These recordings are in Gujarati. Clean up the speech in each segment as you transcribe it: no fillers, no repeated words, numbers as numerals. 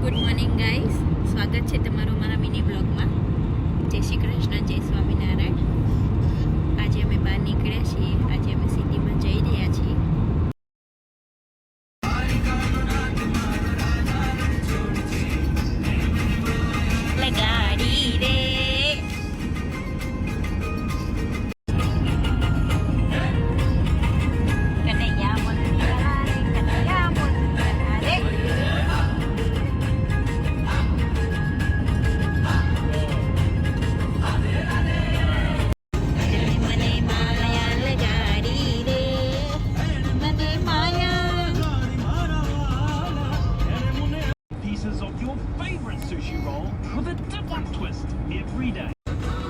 ગુડ મોર્નિંગ ગાઈસ, સ્વાગત છે તમારું અમારા મિની બ્લોગમાં. જય શ્રી કૃષ્ણ, જય સ્વામિનારાયણ. આજે અમે બહાર નીકળ્યા છીએ. આજે અમે સિટીમાં જઈ રહ્યા છીએ. ગાડી રે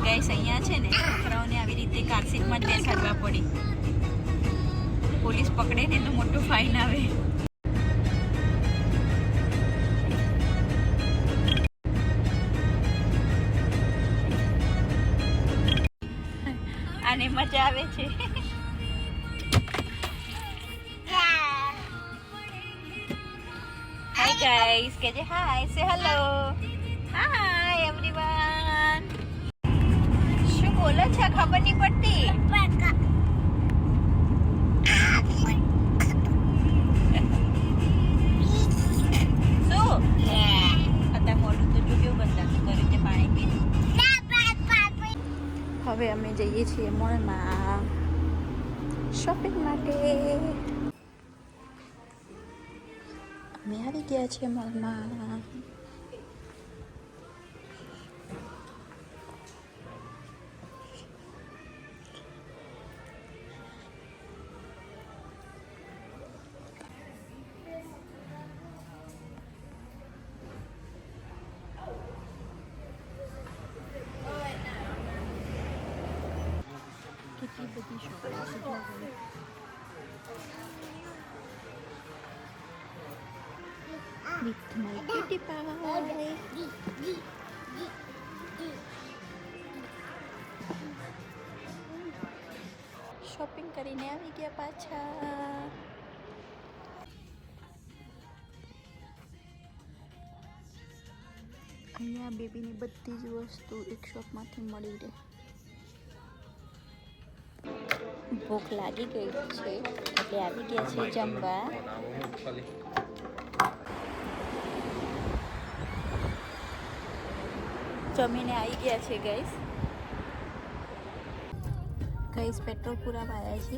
ગાઈસ, અહીંયા છે ને છોકરાઓને આવી રીતે કાર સીટમાં જ બેસાડવા પડી. પોલીસ પકડે ને તો મોટું ફાઇન આવે. આને મજા આવે છે. હાય ગાઈસ, કહેજે હાય, સે હેલો. Hi everyone. શું બોલે છે ખબર નહીં પડતી. શું અત્યારે મોડું તો જો કેવું બતાતું કરે છે પાણી પી. હવે અમે જઈએ છીએ મોલમાં શોપિંગ માટે. અમે આવી ગયા છીએ મોલમાં. કેટલી બધી shopping with my cutie pie. Shopping કરીને આવી ગયા પાછા. અહીંયા બેબીની બધી જ વસ્તુ એક શોપમાંથી મળી રહે. ભૂખ લાગી ગઈ છે એટલે આવી ગયા છે જમવા. જમીને આવી ગયા છે ગાઈસ. પેટ્રોલ પુરાવા આવ્યા છે.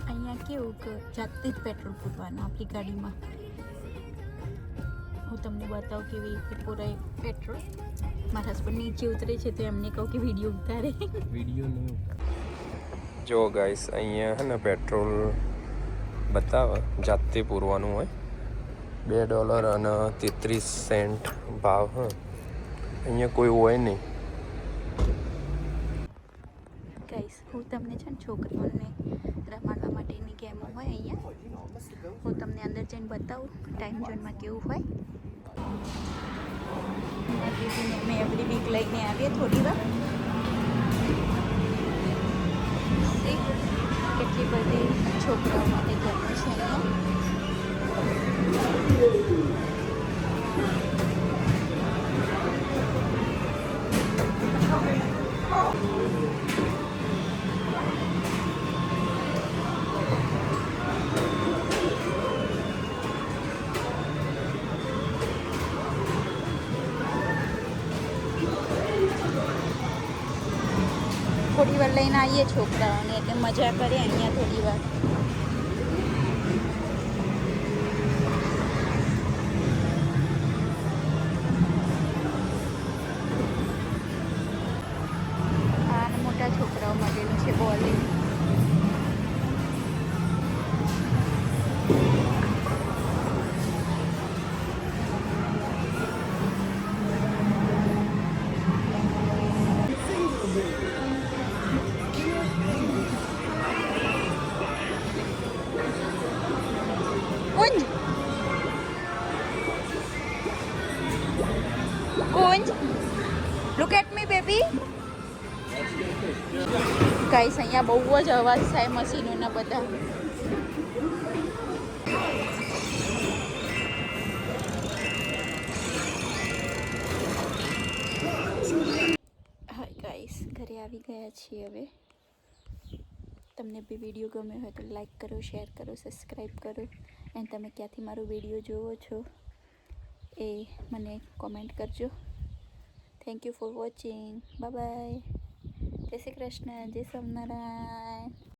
અહીંયા કેવું કે જાતે જ પેટ્રોલ પૂરવાનું આપણી ગાડીમાં. હું તમને બતાવું કેવી રીતે પુરાય પેટ્રોલ. મારા હસબન્ડ નીચે ઉતરે છે તો એમને કહું કે વિડીયો ઉતારે. વિડીયો નહીં. જો ગાઈસ, અહીંયા હે ને પેટ્રોલ બતાવે જાતે પૂરવાનું હોય. $2.33 ભાવ. અહીંયા કોઈ હોય નહીં. ગાઈસ, હું તમને છે ને છોકરીઓને રમાડવા માટેની ગેમો હોય અહીંયા. હું તમને અંદર જઈને બતાવું ટાઈમ ઝોનમાં કેવું હોય. મેં એવરી વીક લઈને આવીએ થોડી વાર. કેટલી બધી છોકરાઓ માટે ગેમો છે અહીંયા. થોડી વાર લઈને આવીએ છોકરાઓને એટલે મજા કરીએ અહીંયા થોડી વાર. આ મોટા છોકરાઓ માટેનું છે bowling. Kunj, look at me baby. Guys, અહીંયા બહુ જ અવાજ થાય મશીનોના બધા. ઘરે આવી ગયા છીએ હવે. તમને બી વિડીયો ગમ્યો હોય તો લાઈક કરો, શેર કરો, સબસ્ક્રાઈબ કરો. એન્ડ તમે ક્યાંથી મારો વિડીયો જોવો છો એ મને કોમેન્ટ કરજો. Thank you for watching. Bye bye. જય શ્રી કૃષ્ણ. જય સ્વામિનારાયણ.